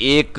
1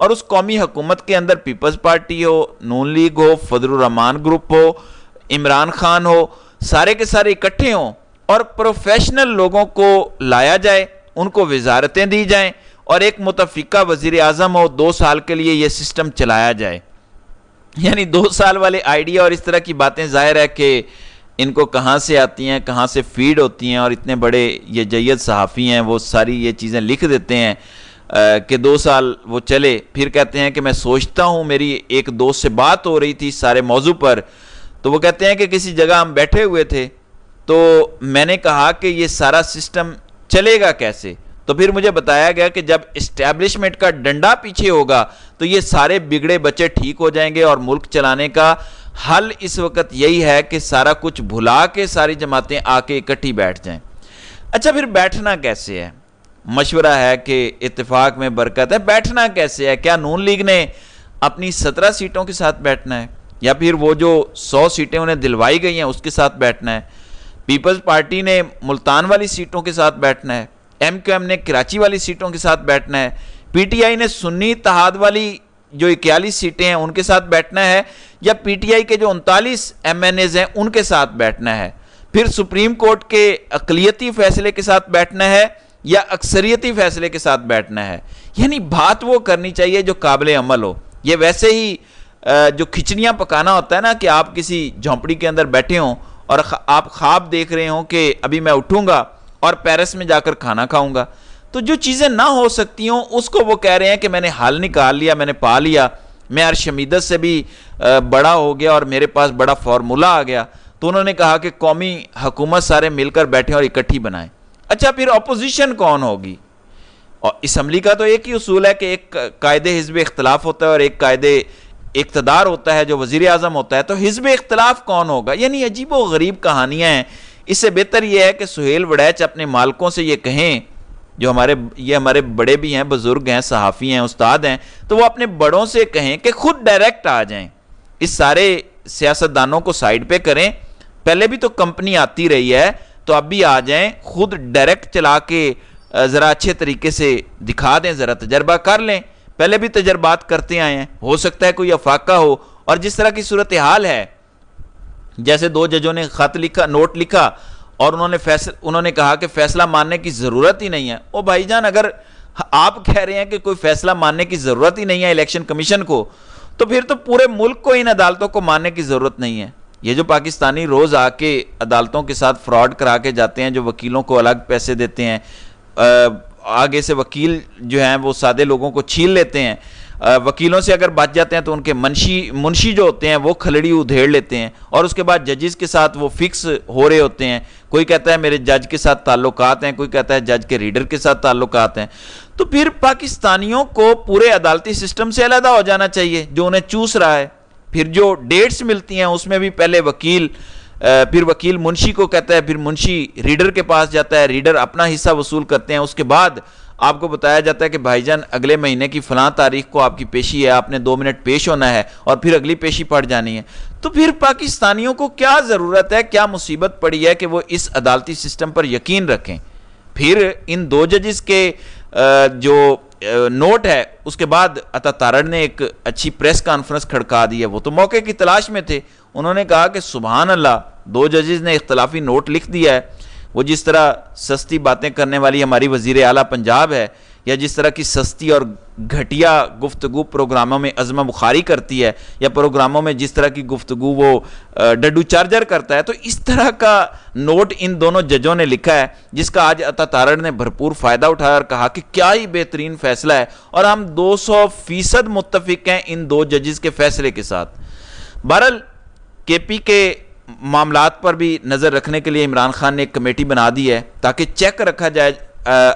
اور اس قومی حکومت کے اندر پیپلز پارٹی ہو، نون لیگ ہو، فضل الرحمان گروپ ہو، عمران خان ہو، سارے کے سارے اکٹھے ہوں اور پروفیشنل لوگوں کو لایا جائے، ان کو وزارتیں دی جائیں اور ایک متفقہ وزیر اعظم ہو، 2 سال کے لیے یہ سسٹم چلایا جائے۔ یعنی 2 سال والے آئیڈیا اور اس طرح کی باتیں ظاہر ہے کہ ان کو کہاں سے آتی ہیں، کہاں سے فیڈ ہوتی ہیں، اور اتنے بڑے یہ جید صحافی ہیں وہ ساری یہ چیزیں لکھ دیتے ہیں کہ 2 سال وہ چلے، پھر کہتے ہیں کہ میں سوچتا ہوں، میری ایک دوست سے بات ہو رہی تھی سارے موضوع پر، تو وہ کہتے ہیں کہ کسی جگہ ہم بیٹھے ہوئے تھے تو میں نے کہا کہ یہ سارا سسٹم چلے گا کیسے، تو پھر مجھے بتایا گیا کہ جب اسٹیبلشمنٹ کا ڈنڈا پیچھے ہوگا تو یہ سارے بگڑے بچے ٹھیک ہو جائیں گے، اور ملک چلانے کا حل اس وقت یہی ہے کہ سارا کچھ بھلا کے ساری جماعتیں آ کے اکٹھی بیٹھ جائیں۔ اچھا پھر بیٹھنا کیسے ہے؟ مشورہ ہے کہ اتفاق میں برکت ہے، بیٹھنا کیسے ہے؟ کیا نون لیگ نے اپنی 17 سیٹوں کے ساتھ بیٹھنا ہے، یا پھر وہ جو 100 سیٹیں انہیں دلوائی گئی ہیں اس کے ساتھ بیٹھنا ہے؟ پیپلز پارٹی نے ملتان والی سیٹوں کے ساتھ بیٹھنا ہے، ایم کیو ایم نے کراچی والی سیٹوں کے ساتھ بیٹھنا ہے، پی ٹی آئی نے سنی اتحاد والی جو 41 سیٹیں ہیں ان کے ساتھ بیٹھنا ہے، یا پی ٹی آئی کے جو 39 ایم این ایز ہیں ان کے ساتھ بیٹھنا ہے؟ پھر سپریم کورٹ کے اقلیتی فیصلے کے ساتھ بیٹھنا ہے یا اکثریتی فیصلے کے ساتھ بیٹھنا ہے؟ یعنی بات وہ کرنی چاہیے جو قابل عمل ہو۔ یہ ویسے ہی جو کھچڑیاں پکانا ہوتا ہے نا، کہ آپ کسی جھونپڑی کے اندر بیٹھے ہوں اور آپ خواب دیکھ رہے ہوں کہ ابھی میں اٹھوں گا اور پیرس میں جا کر کھانا کھاؤں گا، تو جو چیزیں نہ ہو سکتی ہوں اس کو وہ کہہ رہے ہیں کہ میں نے حل نکال لیا، میں نے پا لیا، میں ارشمیدس سے بھی بڑا ہو گیا اور میرے پاس بڑا فارمولہ آ گیا۔ تو انہوں نے کہا کہ قومی حکومت سارے مل کر بیٹھیں اور اکٹھی بنائیں۔ اچھا پھر اپوزیشن کون ہوگی؟ اور اسمبلی کا تو ایک ہی اصول ہے کہ ایک قائد حزب اختلاف ہوتا ہے اور ایک قائد اقتدار ہوتا ہے جو وزیر اعظم ہوتا ہے، تو حزب اختلاف کون ہوگا؟ یعنی عجیب و غریب کہانیاں ہیں۔ اس سے بہتر یہ ہے کہ سہیل وڑیچ اپنے مالکوں سے یہ کہیں، جو ہمارے بڑے بھی ہیں، بزرگ ہیں، صحافی ہیں، استاد ہیں، تو وہ اپنے بڑوں سے کہیں کہ خود ڈائریکٹ آ جائیں، اس سارے سیاستدانوں کو سائیڈ پہ کریں، پہلے بھی تو کمپنی آتی رہی ہے تو اب بھی آ جائیں، خود ڈائریکٹ چلا کے ذرا اچھے طریقے سے دکھا دیں، ذرا تجربہ کر لیں، پہلے بھی تجربات کرتے آئے ہیں، ہو سکتا ہے کوئی افاقہ ہو۔ اور جس طرح کی صورتحال ہے، جیسے 2 ججوں نے خط لکھا، نوٹ لکھا، اور انہوں نے کہا کہ فیصلہ ماننے کی ضرورت ہی نہیں ہے۔ او بھائی جان، اگر آپ کہہ رہے ہیں کہ کوئی فیصلہ ماننے کی ضرورت ہی نہیں ہے الیکشن کمیشن کو، تو پھر تو پورے ملک کو ان عدالتوں کو ماننے کی ضرورت نہیں ہے۔ یہ جو پاکستانی روز آ کے عدالتوں کے ساتھ فراڈ کرا کے جاتے ہیں، جو وکیلوں کو الگ پیسے دیتے ہیں، آگے سے وکیل جو ہیں وہ سادے لوگوں کو چھین لیتے ہیں، وکیلوں سے اگر بچ جاتے ہیں تو ان کے منشی جو ہوتے ہیں وہ کھلڑی ادھیڑ لیتے ہیں، اور اس کے بعد ججز کے ساتھ وہ فکس ہو رہے ہوتے ہیں۔ کوئی کہتا ہے میرے جج کے ساتھ تعلقات ہیں، کوئی کہتا ہے جج کے ریڈر کے ساتھ تعلقات ہیں۔ تو پھر پاکستانیوں کو پورے عدالتی سسٹم سے علیحدہ ہو جانا چاہیے جو انہیں چوس رہا ہے۔ پھر جو ڈیٹس ملتی ہیں اس میں بھی پہلے پھر وکیل منشی کو کہتا ہے، پھر منشی ریڈر کے پاس جاتا ہے، ریڈر اپنا حصہ وصول کرتے ہیں، اس کے بعد آپ کو بتایا جاتا ہے کہ بھائی جان اگلے مہینے کی فلاں تاریخ کو آپ کی پیشی ہے، آپ نے 2 منٹ پیش ہونا ہے، اور پھر اگلی پیشی پڑ جانی ہے۔ تو پھر پاکستانیوں کو کیا ضرورت ہے، کیا مصیبت پڑی ہے کہ وہ اس عدالتی سسٹم پر یقین رکھیں؟ پھر ان 2 ججز کے جو نوٹ ہے، اس کے بعد عطا تارڑ نے ایک اچھی پریس کانفرنس کھڑکا دی ہے، وہ تو موقع کی تلاش میں تھے، انہوں نے کہا کہ سبحان اللہ، 2 ججز نے اختلافی نوٹ لکھ دیا ہے۔ وہ جس طرح سستی باتیں کرنے والی ہماری وزیر اعلیٰ پنجاب ہے، یا جس طرح کی سستی اور گھٹیا گفتگو پروگراموں میں عظمہ بخاری کرتی ہے، یا پروگراموں میں جس طرح کی گفتگو وہ ڈڈو چارجر کرتا ہے، تو اس طرح کا نوٹ ان دونوں ججوں نے لکھا ہے، جس کا آج عطا تارڑ نے بھرپور فائدہ اٹھایا اور کہا کہ کیا ہی بہترین فیصلہ ہے، اور ہم 200% متفق ہیں ان 2 ججز کے فیصلے کے ساتھ۔ بہرحال کے پی کے معاملات پر بھی نظر رکھنے کے لیے عمران خان نے ایک کمیٹی بنا دی ہے تاکہ چیک رکھا جائے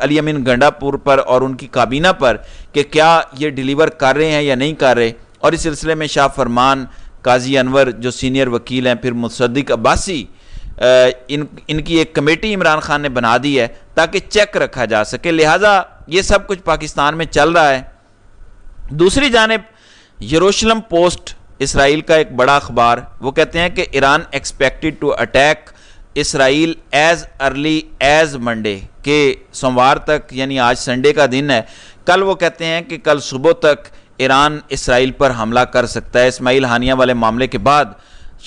علی امین گنڈا پور پر اور ان کی کابینہ پر کہ کیا یہ ڈیلیور کر رہے ہیں یا نہیں کر رہے۔ اور اس سلسلے میں شاہ فرمان، قاضی انور جو سینئر وکیل ہیں، پھر مصدق عباسی، ان کی ایک کمیٹی عمران خان نے بنا دی ہے تاکہ چیک رکھا جا سکے۔ لہٰذا یہ سب کچھ پاکستان میں چل رہا ہے۔ دوسری جانب یروشلم پوسٹ، اسرائیل کا ایک بڑا اخبار، وہ کہتے ہیں کہ Iran expected to attack Israel as early as Monday, کہ سوموار تک، یعنی آج سنڈے کا دن ہے، کل وہ کہتے ہیں کہ کل صبح تک ایران اسرائیل پر حملہ کر سکتا ہے۔ اسماعیل ہانیہ والے معاملے کے بعد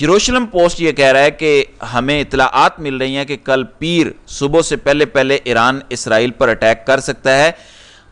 یروشلم پوسٹ یہ کہہ رہا ہے کہ ہمیں اطلاعات مل رہی ہیں کہ کل پیر صبح سے پہلے ایران اسرائیل پر اٹیک کر سکتا ہے۔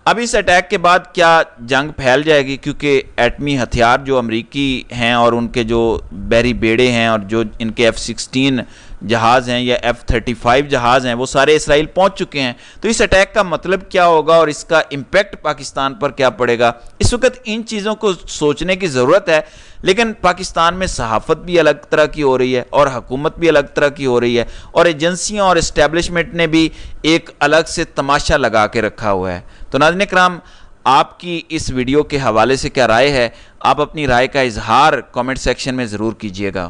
اب اس اٹیک کے بعد کیا جنگ پھیل جائے گی، کیونکہ ایٹمی ہتھیار جو امریکی ہیں اور ان کے جو بحری بیڑے ہیں اور جو ان کے F-16 جہاز ہیں یا F-35 جہاز ہیں وہ سارے اسرائیل پہنچ چکے ہیں۔ تو اس اٹیک کا مطلب کیا ہوگا اور اس کا امپیکٹ پاکستان پر کیا پڑے گا، اس وقت ان چیزوں کو سوچنے کی ضرورت ہے۔ لیکن پاکستان میں صحافت بھی الگ طرح کی ہو رہی ہے اور حکومت بھی الگ طرح کی ہو رہی ہے، اور ایجنسیاں اور اسٹیبلشمنٹ نے بھی ایک الگ سے تماشا لگا کے رکھا ہوا ہے۔ تو ناظرین کرام، آپ کی اس ویڈیو کے حوالے سے کیا رائے ہے؟ آپ اپنی رائے کا اظہار کامنٹ سیکشن میں ضرور کیجیے گا۔